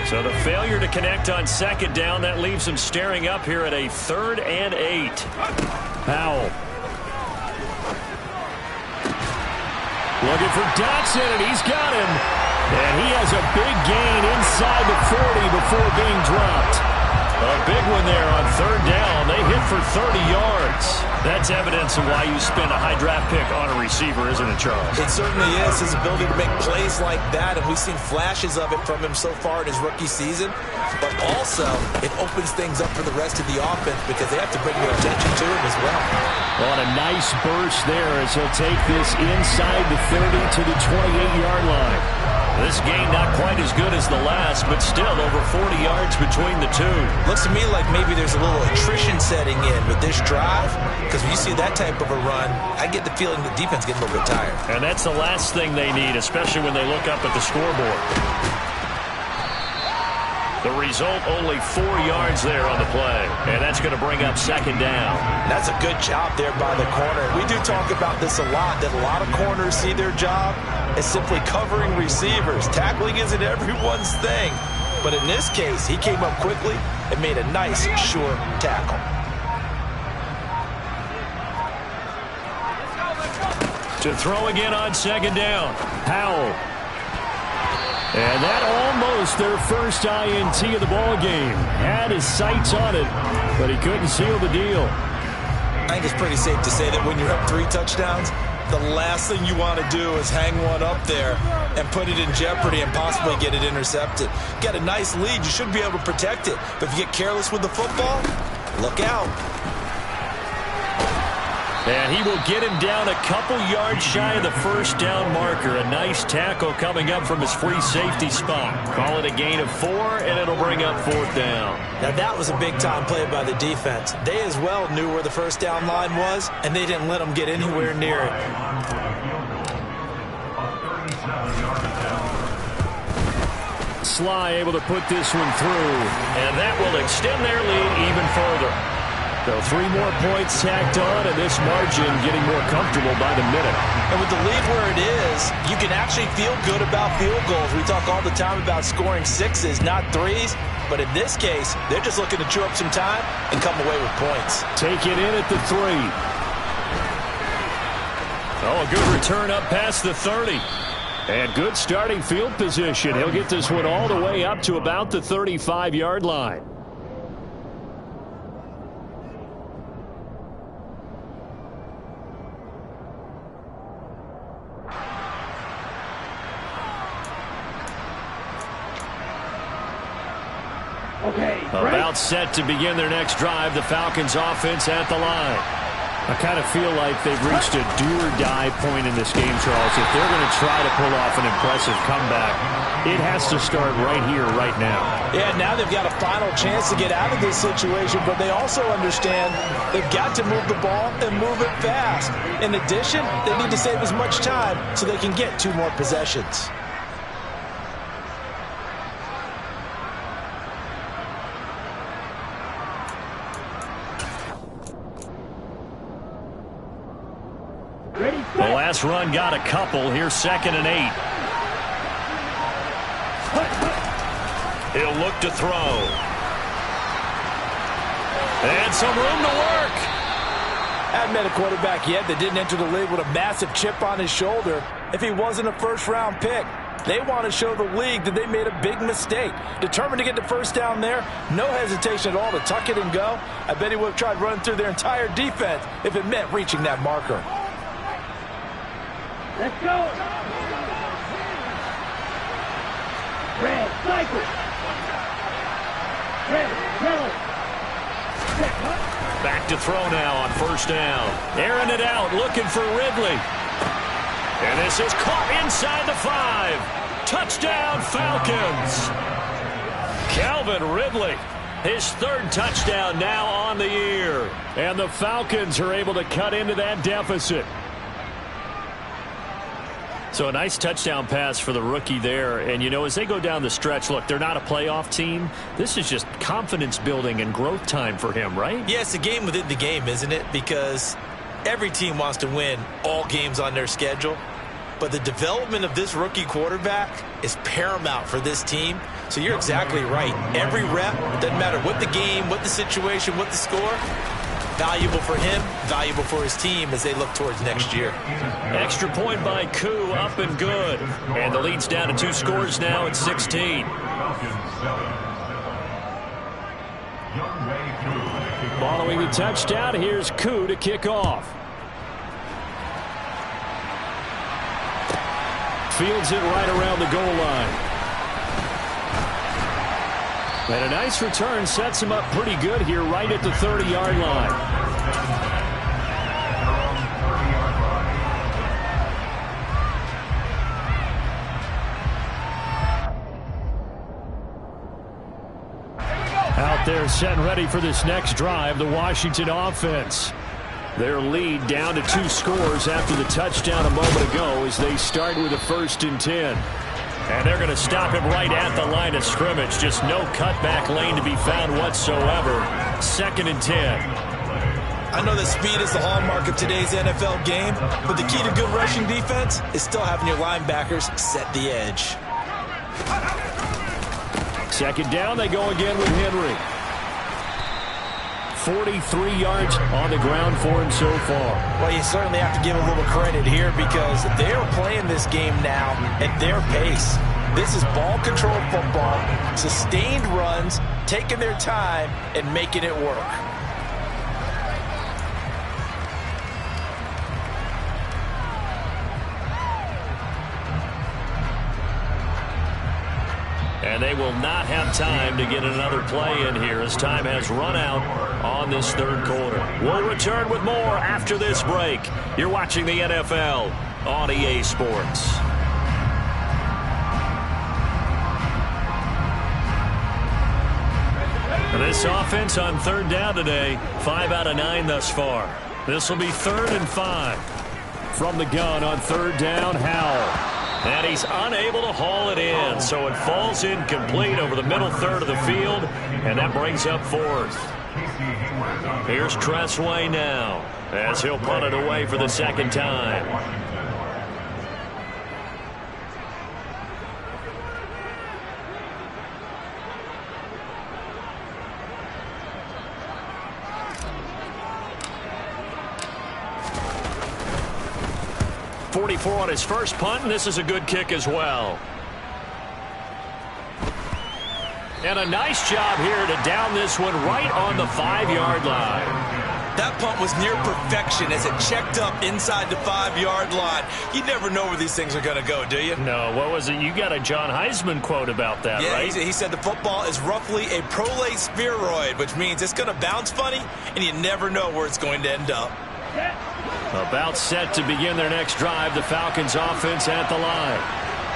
So the failure to connect on 2nd down, that leaves him staring up here at a 3rd and 8. Howell. Looking for Dotson, and he's got him. And he has a big gain inside the 40 before being dropped. A big one there on 3rd down. They hit for 30 yards. That's evidence of why you spend a high draft pick on a receiver, isn't it, Charles? It certainly is. His ability to make plays like that, and we've seen flashes of it from him so far in his rookie season. But also, it opens things up for the rest of the offense because they have to bring their attention to him as well. On a nice burst there as he'll take this inside the 30 to the 28-yard line. This gain not quite as good as the last, but still over 40 yards between the two. Looks to me like maybe there's a little attrition setting in with this drive, because when you see that type of a run, I get the feeling the defense getting a little bit tired. And that's the last thing they need, especially when they look up at the scoreboard. The result, only 4 yards there on the play, and that's going to bring up 2nd down. That's a good job there by the corner. We do talk about this a lot, that a lot of corners see their job as simply covering receivers. Tackling isn't everyone's thing, but in this case, he came up quickly and made a nice, sure tackle. To throw again on 2nd down, Howell. And that almost their first INT of the ballgame. Had his sights on it, but he couldn't seal the deal. I think it's pretty safe to say that when you're up 3 touchdowns, The last thing you want to do is hang one up there and put it in jeopardy and possibly get it intercepted. Get a nice lead, you should be able to protect it. But if you get careless with the football, look out. And he will get him down a couple yards shy of the first down marker. A nice tackle coming up from his free safety spot. Call it a gain of 4, and it'll bring up 4th down. Now that was a big-time play by the defense. They as well knew where the first down line was, and they didn't let them get anywhere near it. Sly able to put this one through, and that will extend their lead even further. So 3 more points tacked on, and this margin getting more comfortable by the minute. And with the lead where it is, you can actually feel good about field goals. We talk all the time about scoring 6s, not 3s. But in this case, they're just looking to chew up some time and come away with points. Take it in at the 3. Oh, a good return up past the 30. And good starting field position. He'll get this one all the way up to about the 35-yard line. About set to begin their next drive. The Falcons offense at the line. I kind of feel like they've reached a do-or-die point in this game, Charles. If they're going to try to pull off an impressive comeback, it has to start right here, right now. Yeah, now they've got a final chance to get out of this situation, but they also understand they've got to move the ball and move it fast. In addition, they need to save as much time so they can get 2 more possessions. The last run got a couple. Here's 2nd and 8. He'll look to throw. And some room to work. Hadn't met a quarterback yet that didn't enter the league with a massive chip on his shoulder if he wasn't a first-round pick. They want to show the league that they made a big mistake. Determined to get the first down there. No hesitation at all to tuck it and go. I bet he would have tried running through their entire defense if it meant reaching that marker. Let's go. Red, cycle. Red, yellow. Back to throw now on first down. Airing it out, looking for Ridley. And this is caught inside the 5. Touchdown, Falcons. Calvin Ridley, his 3rd touchdown now on the year. And the Falcons are able to cut into that deficit. So a nice touchdown pass for the rookie there. And, you know, as they go down the stretch, look, they're not a playoff team. This is just confidence building and growth time for him, right? Yeah, it's a game within the game, isn't it? Because every team wants to win all games on their schedule. But the development of this rookie quarterback is paramount for this team. So you're exactly right. Every rep, doesn't matter what the game, what the situation, what the score, valuable for him, valuable for his team as they look towards next year. Extra point by Koo, up and good. And the lead's down to 2 scores now at 16. Following the touchdown, here's Koo to kick off. Fields it right around the goal line. And a nice return sets him up pretty good here right at the 30-yard line. Out there set and ready for this next drive, the Washington offense. Their lead down to 2 scores after the touchdown a moment ago as they start with a 1st and 10. And they're going to stop him right at the line of scrimmage. Just no cutback lane to be found whatsoever. 2nd and 10. I know that speed is the hallmark of today's NFL game, but the key to good rushing defense is still having your linebackers set the edge. 2nd down, they go again with Henry. 43 yards on the ground for him so far. Well, you certainly have to give a little credit here because they're playing this game now at their pace. This is ball control football, sustained runs, taking their time and making it work. And they will not have time to get another play in here as time has run out on this third quarter. We'll return with more after this break. You're watching the NFL on EA Sports. This offense on third down today, 5 out of 9 thus far. This will be 3rd and 5. From the gun on third down, Howell. And he's unable to haul it in, so it falls incomplete over the middle third of the field, and that brings up 4th. Here's Tressway now, as he'll punt it away for the second time. .44 on his first punt, and this is a good kick as well. And a nice job here to down this one right on the 5-yard line. That punt was near perfection as it checked up inside the 5-yard line. You never know where these things are going to go, do you? No, what was it? You got a John Heisman quote about that, right? Yeah, he said the football is roughly a prolate spheroid, which means it's going to bounce funny, and you never know where it's going to end up. About set to begin their next drive, the Falcons offense at the line.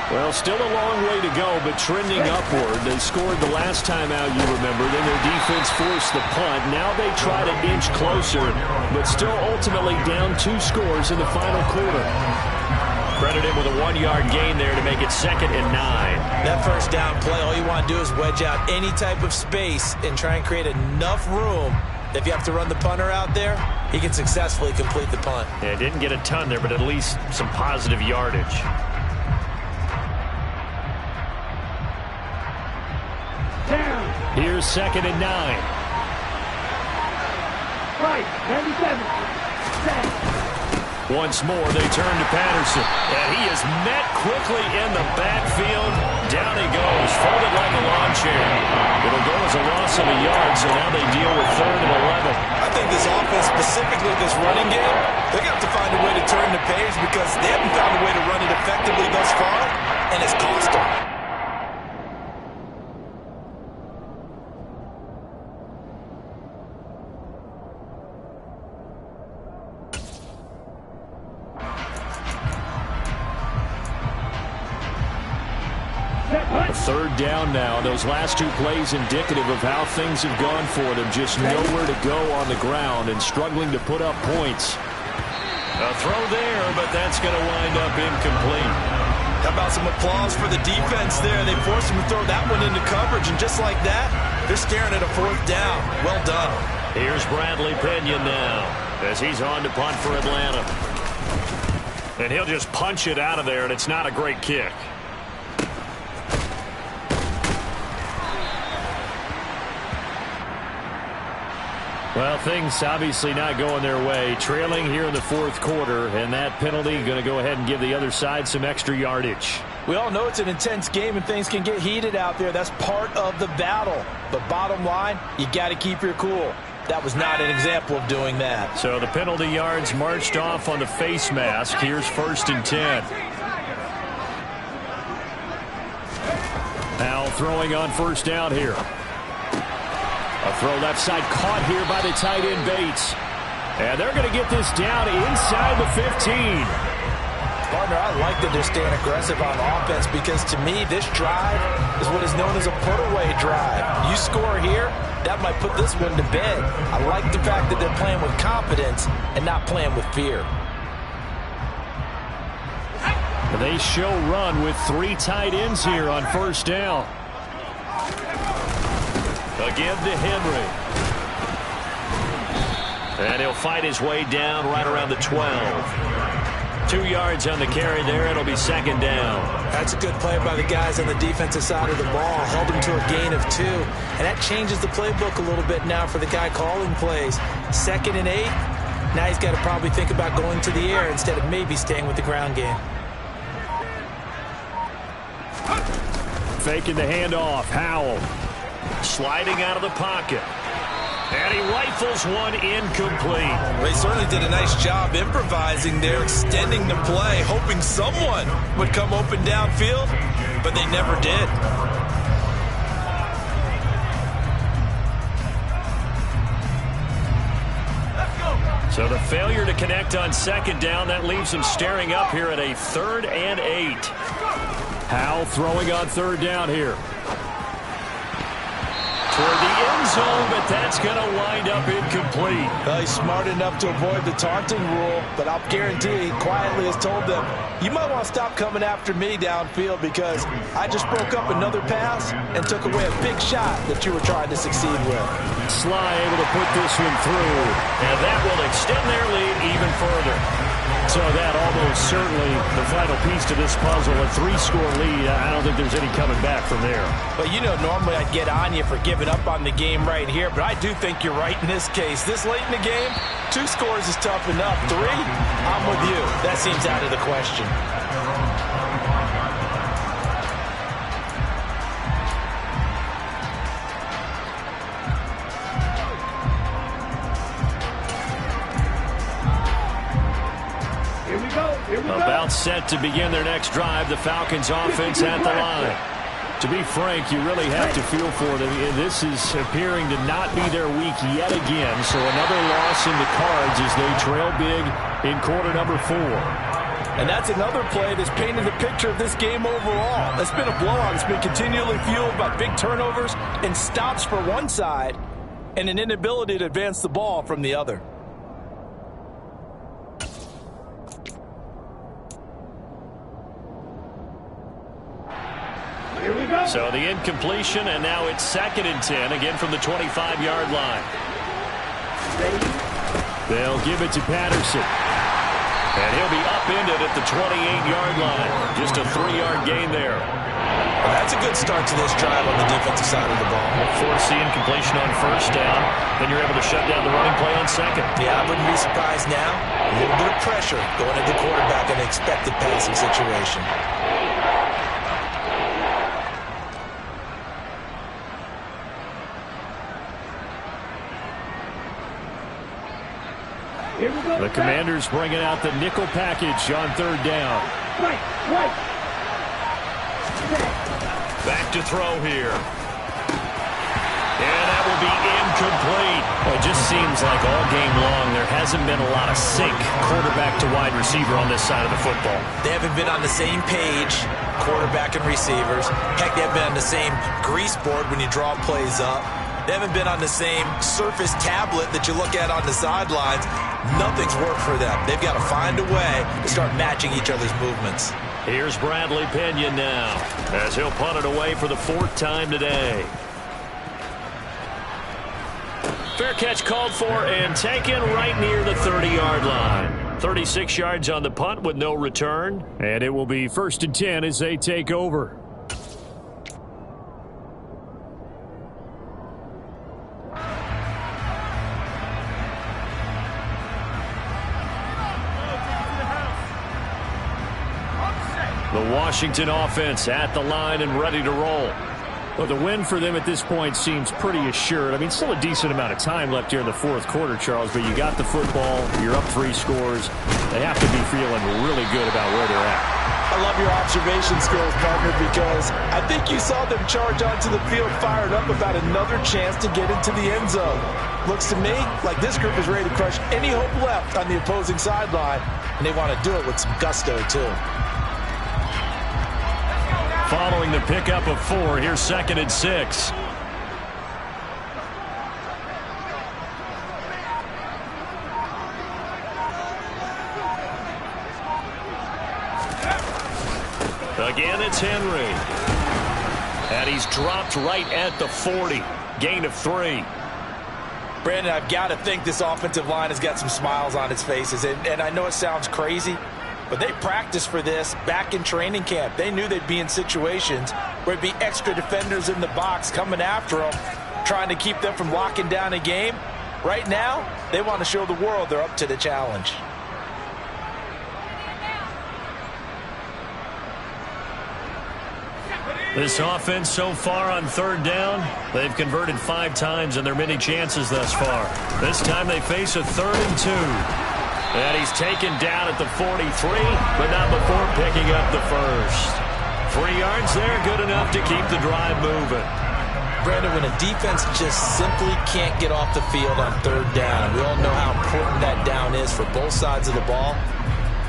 Well, still a long way to go, but trending upward. They scored the last time out, you remember. Then their defense forced the punt. Now they try to inch closer, but still ultimately down 2 scores in the final quarter. Credit him with a 1-yard gain there to make it 2nd and 9. That first down play, all you want to do is wedge out any type of space and try and create enough room. If you have to run the punter out there, he can successfully complete the punt. Yeah, didn't get a ton there, but at least some positive yardage. Here's 2nd and 9. Right, 97. Once more, they turn to Patterson. And he is met quickly in the backfield. Down he goes, folded like a lawn chair. It'll go as a loss of a yard, so now they deal with 3rd and 11. I think this offense, specifically this running game, they're going to have to find a way to turn the page because they haven't found a way to run it effectively thus far, and it's cost them. Third down now. Those last 2 plays indicative of how things have gone for them. Just nowhere to go on the ground and struggling to put up points. A throw there, but that's going to wind up incomplete. How about some applause for the defense there? They forced him to throw that one into coverage, and just like that, they're staring at a 4th down. Well done. Here's Bradley Pinion now as he's on to punt for Atlanta. And he'll just punch it out of there, and it's not a great kick. Well, things obviously not going their way. Trailing here in the 4th quarter, and that penalty going to go ahead and give the other side some extra yardage. We all know it's an intense game and things can get heated out there. That's part of the battle. But bottom line, you got to keep your cool. That was not an example of doing that. So the penalty yards marched off on the face mask. Here's 1st and 10. Now throwing on 1st down here. A throw left side caught here by the tight end Bates. And they're going to get this down inside the 15. Partner, I like that they're staying aggressive on offense because to me this drive is what is known as a put-away drive. You score here, that might put this one to bed. I like the fact that they're playing with confidence and not playing with fear. They show run with 3 tight ends here on 1st down. Again to Henry. And he'll fight his way down right around the 12. 2 yards on the carry there. It'll be 2nd down. That's a good play by the guys on the defensive side of the ball. Held him to a gain of 2. And that changes the playbook a little bit now for the guy calling plays. 2nd and 8. Now he's got to probably think about going to the air instead of maybe staying with the ground game. Faking the handoff. Howell. Sliding out of the pocket. And he rifles one incomplete. They certainly did a nice job improvising there, extending the play, hoping someone would come open downfield, but they never did. So the failure to connect on second down, that leaves them staring up here at a 3rd and 8. Howell throwing on third down here. Toward the end zone, but that's going to wind up incomplete. He's smart enough to avoid the taunting rule, but I'll guarantee he quietly has told them, you might want to stop coming after me downfield because I just broke up another pass and took away a big shot that you were trying to succeed with. Sly able to put this one through, and that will extend their lead even further. So that almost certainly the final piece to this puzzle, a 3-score lead. I don't think there's any coming back from there. But, you know, normally I'd get on you for giving up on the game right here, but I do think you're right in this case. This late in the game, 2 scores is tough enough. 3, I'm with you. That seems out of the question. About set to begin their next drive, the Falcons offense at the line. To be frank, you really have to feel for them. This is appearing to not be their week yet again, so another loss in the cards as they trail big in quarter number 4. And that's another play that's painted the picture of this game overall. It's been a blowout. It's been continually fueled by big turnovers and stops for one side and an inability to advance the ball from the other. So the incompletion, and now it's 2nd and 10, again from the 25-yard line. They'll give it to Patterson. And he'll be upended at the 28-yard line. Just a 3-yard gain there. Well, that's a good start to this drive on the defensive side of the ball. Force the incompletion on first down. Then you're able to shut down the running play on second. Yeah, I wouldn't be surprised now. A little bit of pressure going at the quarterback in an expected passing situation. The Commanders bringing out the nickel package on third down. Back to throw here. And that will be incomplete. Well, it just seems like all game long there hasn't been a lot of sync quarterback to wide receiver on this side of the football. They haven't been on the same page, quarterback and receivers. Heck, they haven't been on the same grease board when you draw plays up. They haven't been on the same Surface tablet that you look at on the sidelines. Nothing's worked for them. They've got to find a way to start matching each other's movements. Here's Bradley Pinion now, as he'll punt it away for the 4th time today. Fair catch called for and taken right near the 30-yard line. 36 yards on the punt with no return. And it will be 1st and 10 as they take over. The Washington offense at the line and ready to roll. Well, the win for them at this point seems pretty assured. I mean, still a decent amount of time left here in the 4th quarter, Charles, but you got the football, you're up 3 scores. They have to be feeling really good about where they're at. I love your observation skills, partner, because I think you saw them charge onto the field fired up about another chance to get into the end zone. Looks to me like this group is ready to crush any hope left on the opposing sideline, and they want to do it with some gusto, too. Following the pickup of 4, here's 2nd and 6. Again, it's Henry. And he's dropped right at the 40. Gain of 3. Brandon, I've got to think this offensive line has got some smiles on its faces. And I know it sounds crazy, but they practiced for this back in training camp. They knew they'd be in situations where there'd be extra defenders in the box coming after them, trying to keep them from locking down a game. Right now, they want to show the world they're up to the challenge. This offense so far on third down, they've converted 5 times in their many chances thus far. This time they face a 3rd and 2. And he's taken down at the 43, but not before picking up the first. 3 yards there, good enough to keep the drive moving. Brandon, when a defense just simply can't get off the field on third down, we all know how important that down is for both sides of the ball.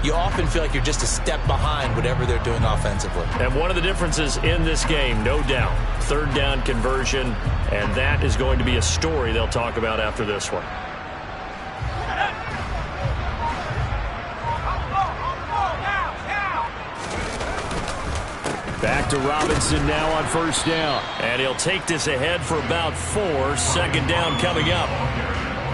You often feel like you're just a step behind whatever they're doing offensively. And one of the differences in this game, no doubt, third down conversion, and that is going to be a story they'll talk about after this one. Back to Robinson now on first down. And he'll take this ahead for about 4. Second down coming up.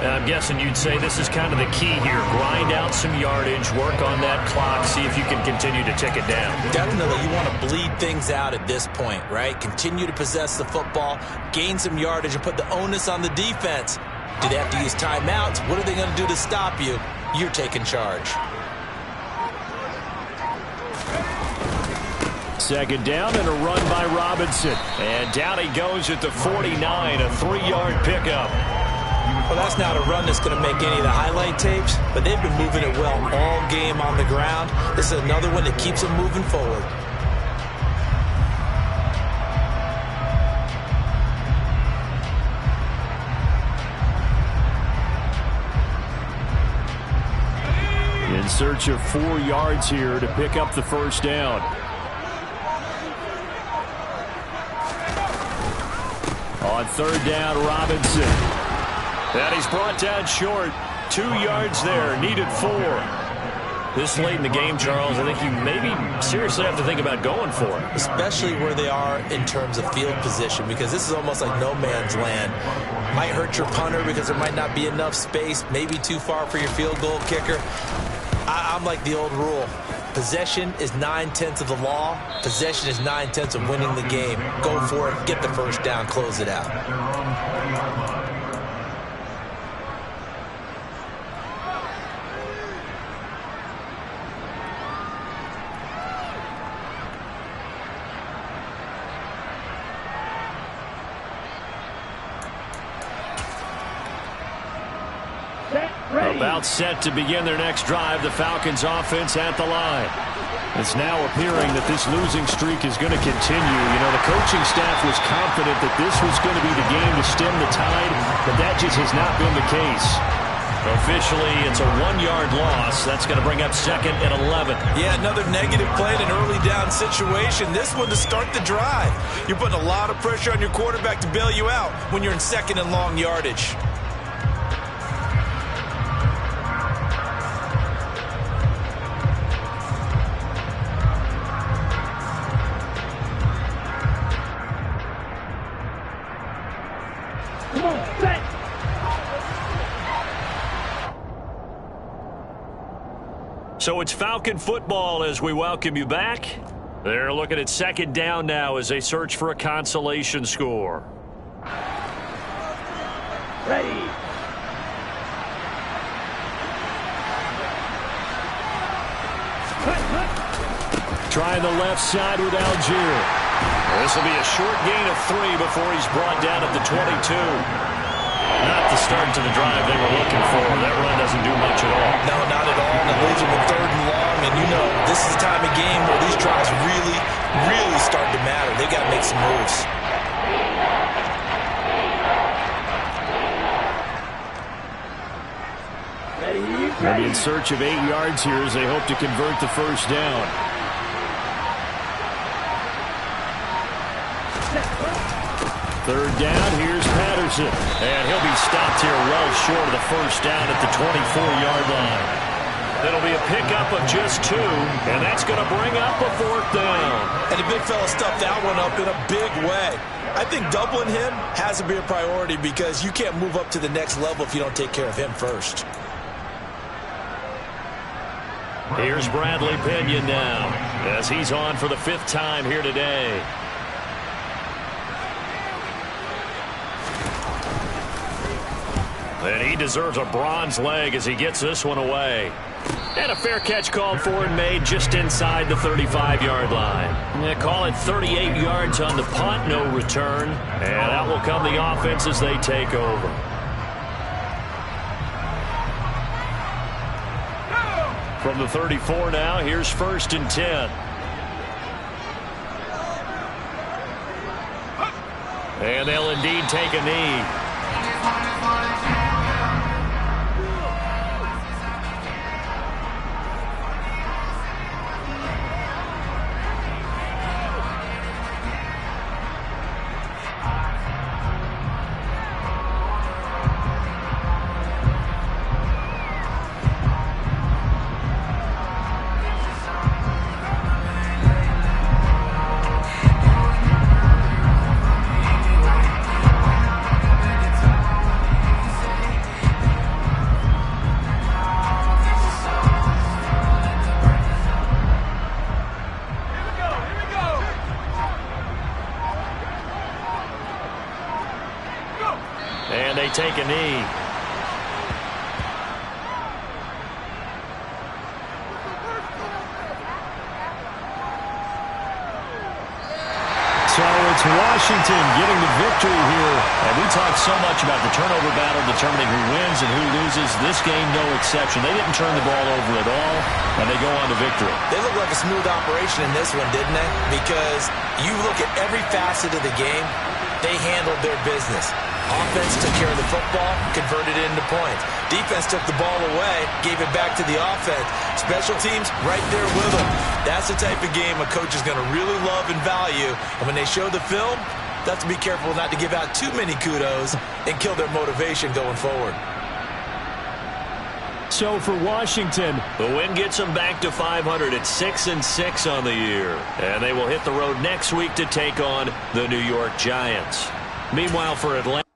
And I'm guessing you'd say this is kind of the key here. Grind out some yardage, work on that clock, see if you can continue to tick it down. Definitely, you want to bleed things out at this point, right? Continue to possess the football, gain some yardage, and put the onus on the defense. Do they have to use timeouts? What are they going to do to stop you? You're taking charge. Second down and a run by Robinson. And down he goes at the 49, a 3-yard pickup. Well, that's not a run that's going to make any of the highlight tapes, but they've been moving it well all game on the ground. This is another one that keeps them moving forward. In search of 4 yards here to pick up the first down. On third down, Robinson. And he's brought down short. 2 yards there. Needed 4. This late in the game, Charles, I think you maybe seriously have to think about going for it. Especially where they are in terms of field position, because this is almost like no man's land. Might hurt your punter because there might not be enough space, maybe too far for your field goal kicker. I'm like the old rule. Possession is 9/10 of the law. Possession is 9/10 of winning the game. Go for it. Get the first down. Close it out. About set to begin their next drive, the Falcons offense at the line. It's now appearing that this losing streak is going to continue. You know, the coaching staff was confident that this was going to be the game to stem the tide, but that just has not been the case. Officially, it's a 1-yard loss. That's going to bring up second and 11. Yeah, another negative play in an early down situation. This one to start the drive. You're putting a lot of pressure on your quarterback to bail you out when you're in second and long yardage. So it's Falcon football as we welcome you back. They're looking at second down now as they search for a consolation score. Ready. Trying the left side with Algier. This will be a short gain of 3 before he's brought down at the 22. Not the start to the drive they were looking for. That run doesn't do much at all. No, not at all. And it leaves them with third and long. And you know, this is the time of game where these drives really start to matter. They got to make some moves. They'll be in search of 8 yards here as they hope to convert the first down. Third down, here's Patterson. And he'll be stopped here well short of the first down at the 24-yard line. That'll be a pickup of just 2, and that's going to bring up a 4th down. And the big fella stuffed that one up in a big way. I think doubling him has to be a priority because you can't move up to the next level if you don't take care of him first. Here's Bradley Pinion now as he's on for the 5th time here today. And he deserves a bronze leg as he gets this one away. And a fair catch called for and made just inside the 35-yard line. They call it 38 yards on the punt, no return. And out will come the offense as they take over. From the 34 now, here's 1st and 10. And they'll indeed take a knee. And they take a knee. So it's Washington getting the victory here. And we talk so much about the turnover battle determining who wins and who loses. This game, no exception. They didn't turn the ball over at all, and they go on to victory. They look like a smooth operation in this one, didn't they? Because you look at every facet of the game, they handled their business. Offense took care of the football, converted it into points. Defense took the ball away, gave it back to the offense. Special teams right there with them. That's the type of game a coach is going to really love and value. And when they show the film, they have to be careful not to give out too many kudos and kill their motivation going forward. So for Washington, the win gets them back to 500 at 6-6 on the year. And they will hit the road next week to take on the New York Giants. Meanwhile, for Atlanta.